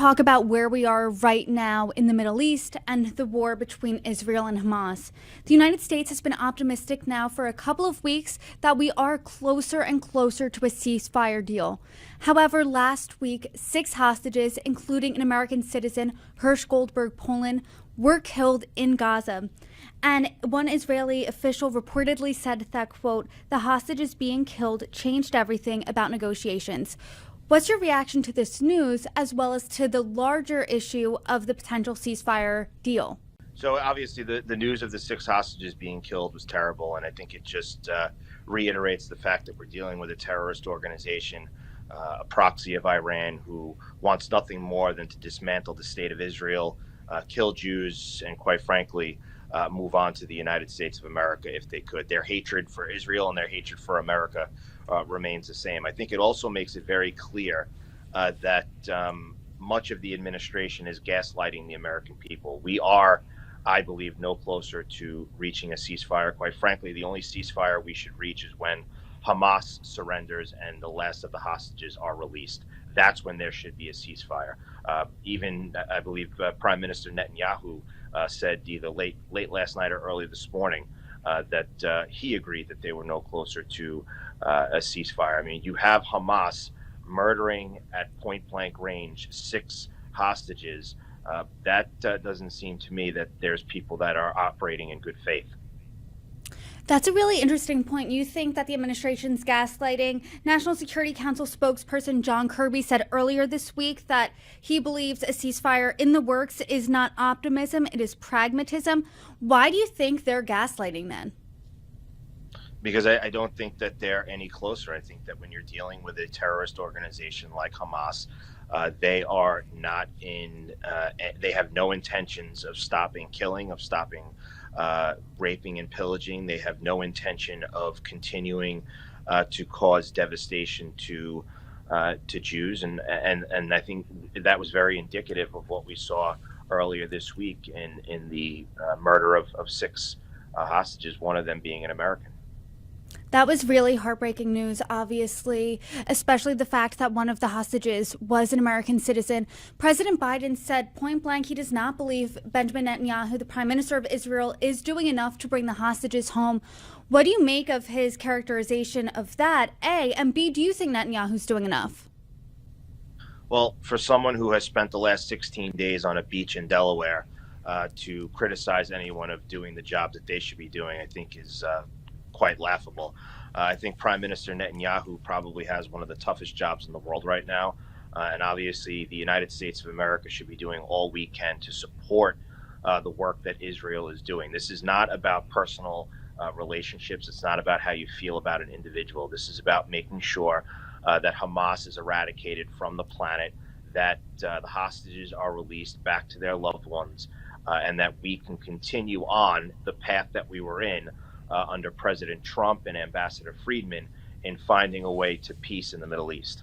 Talk about where we are right now in the Middle East and the war between Israel and Hamas. The United States has been optimistic now for a couple of weeks that we are closer and closer to a ceasefire deal. However, last week, 6 hostages, including an American citizen, Hirsch Goldberg, Poland, were killed in Gaza. And one Israeli official reportedly said that, quote, the hostages being killed changed everything about negotiations. What's your reaction to this news, as well as to the larger issue of the potential ceasefire deal? So obviously the news of the 6 hostages being killed was terrible, and I think it just reiterates the fact that we're dealing with a terrorist organization, a proxy of Iran, who wants nothing more than to dismantle the state of Israel, kill Jews, and quite frankly, move on to the United States of America if they could. Their hatred for Israel and their hatred for America remains the same. I think it also makes it very clear that much of the administration is gaslighting the American people. We are, I believe, no closer to reaching a ceasefire. Quite frankly, the only ceasefire we should reach is when Hamas surrenders and the last of the hostages are released. That's when there should be a ceasefire. Even, I believe, Prime Minister Netanyahu said either late last night or early this morning that he agreed that they were no closer to a ceasefire. I mean, you have Hamas murdering at point blank range 6 hostages. That doesn't seem to me that there's people that are operating in good faith. That's a really interesting point. You think that the administration's gaslighting? National Security Council spokesperson John Kirby said earlier this week that he believes a ceasefire in the works is not optimism, it is pragmatism. Why do you think they're gaslighting then? Because I don't think that they're any closer. I think that when you're dealing with a terrorist organization like Hamas, they are not in, they have no intentions of stopping killing, of stopping raping and pillaging. They have no intention of continuing to cause devastation to Jews, and I think that was very indicative of what we saw earlier this week in the murder of 6 hostages, one of them being an American. That was really heartbreaking news, obviously, especially the fact that one of the hostages was an American citizen. President Biden said point blank he does not believe Benjamin Netanyahu, the Prime Minister of Israel, is doing enough to bring the hostages home. What do you make of his characterization of that, A? And B, do you think Netanyahu's doing enough? Well, for someone who has spent the last 16 days on a beach in Delaware to criticize anyone of doing the job that they should be doing, I think is quite laughable. I think Prime Minister Netanyahu probably has one of the toughest jobs in the world right now. And obviously, the United States of America should be doing all we can to support the work that Israel is doing. This is not about personal relationships. It's not about how you feel about an individual. This is about making sure that Hamas is eradicated from the planet, that the hostages are released back to their loved ones, and that we can continue on the path that we were in under President Trump and Ambassador Friedman in finding a way to peace in the Middle East.